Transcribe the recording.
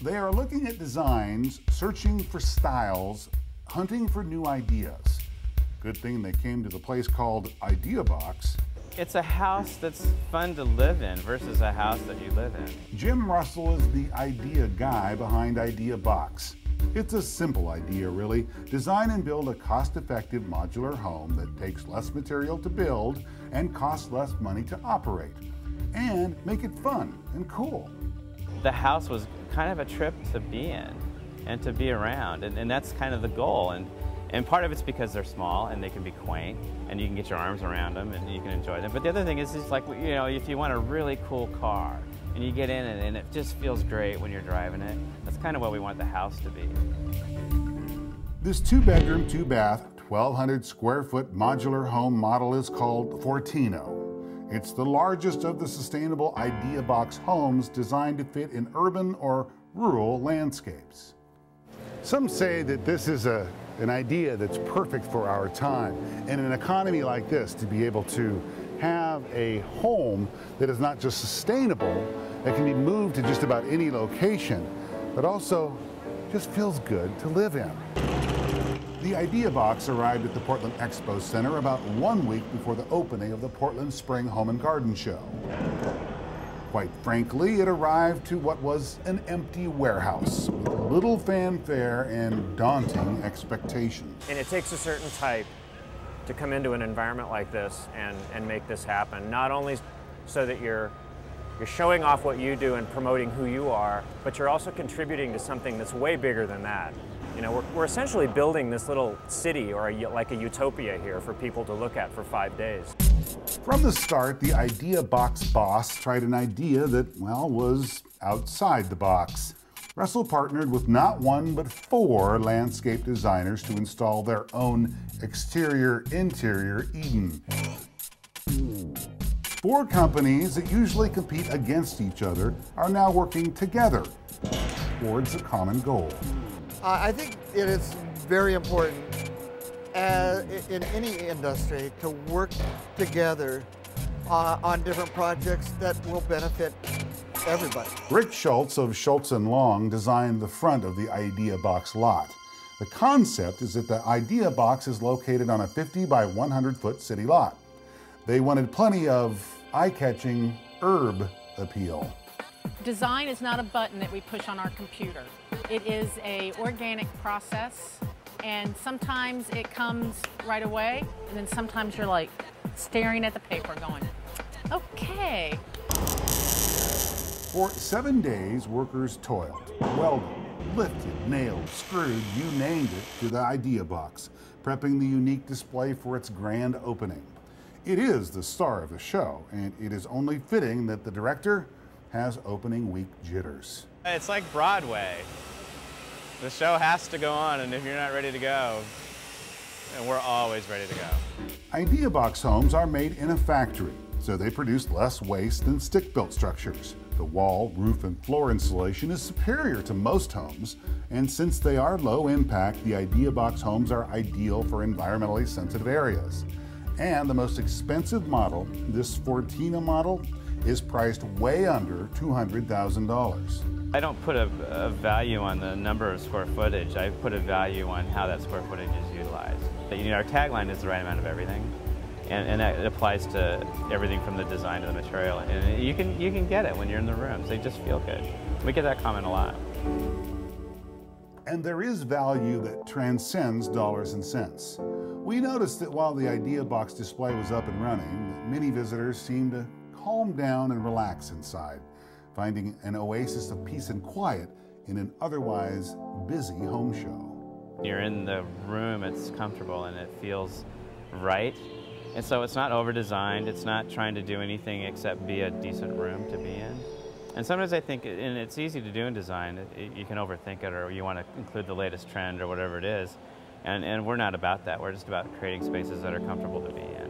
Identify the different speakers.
Speaker 1: They are looking at designs, searching for styles, hunting for new ideas. Good thing they came to the place called ideabox.
Speaker 2: It's a house that's fun to live in versus a house that you live in.
Speaker 1: Jim Russell is the idea guy behind ideabox. It's a simple idea, really. Design and build a cost-effective modular home that takes less material to build and costs less money to operate. And make it fun and cool.
Speaker 2: The house was kind of a trip to be in and to be around, and that's kind of the goal. And part of it's because they're small and they can be quaint and you can get your arms around them and you can enjoy them. But the other thing is like, you know, if you want a really cool car and you get in it and it just feels great when you're driving it, that's kind of what we want the house to be.
Speaker 1: This 2-bedroom, 2-bath, 1,200 square foot modular home model is called Fortino. It's the largest of the sustainable ideabox homes designed to fit in urban or rural landscapes. Some say that this is an idea that's perfect for our time. In an economy like this, to be able to have a home that is not just sustainable, that can be moved to just about any location, but also just feels good to live in. The ideabox arrived at the Portland Expo Center about 1 week before the opening of the Portland Spring Home and Garden Show. Quite frankly, it arrived to what was an empty warehouse with little fanfare and daunting expectations.
Speaker 3: And it takes a certain type to come into an environment like this and make this happen. Not only so that you're showing off what you do and promoting who you are, but you're also contributing to something that's way bigger than that. You know, we're essentially building this little city or like a utopia here for people to look at for 5 days.
Speaker 1: From the start, the ideabox boss tried an idea that, well, was outside the box. Russell partnered with not one but 4 landscape designers to install their own exterior-interior Eden. 4 companies that usually compete against each other are now working together towards a common goal.
Speaker 4: I think it is very important in any industry to work together on different projects that will benefit everybody.
Speaker 1: Rick Schultz of Schultz & Long designed the front of the ideabox lot. The concept is that the ideabox is located on a 50 by 100 foot city lot. They wanted plenty of eye-catching herb appeal.
Speaker 5: Design is not a button that we push on our computer. It is an organic process, and sometimes it comes right away, and then sometimes you're like staring at the paper going, okay.
Speaker 1: For 7 days, workers toiled, welded, lifted, nailed, screwed, you named it, to the ideabox, prepping the unique display for its grand opening. It is the star of the show, and it is only fitting that the director has opening week jitters.
Speaker 2: It's like Broadway. The show has to go on, and if you're not ready to go, and we're always ready to go.
Speaker 1: Ideabox homes are made in a factory, so they produce less waste than stick-built structures. The wall, roof, and floor insulation is superior to most homes, and since they are low impact, the ideabox homes are ideal for environmentally sensitive areas. And the most expensive model, this Fortino model, is priced way under $200,000.
Speaker 2: I don't put a value on the number of square footage. I put a value on how that square footage is utilized. You know, our tagline is the right amount of everything, and that applies to everything from the design to the material. And you can get it when you're in the rooms. They just feel good. We get that comment a lot.
Speaker 1: And there is value that transcends dollars and cents. We noticed that while the ideabox display was up and running, many visitors seemed to calm down and relax inside, finding an oasis of peace and quiet in an otherwise busy home show.
Speaker 2: You're in the room, it's comfortable and it feels right. And so it's not over-designed, it's not trying to do anything except be a decent room to be in. And sometimes I think, and it's easy to do in design, you can overthink it or you want to include the latest trend or whatever it is. And we're not about that, we're just about creating spaces that are comfortable to be in.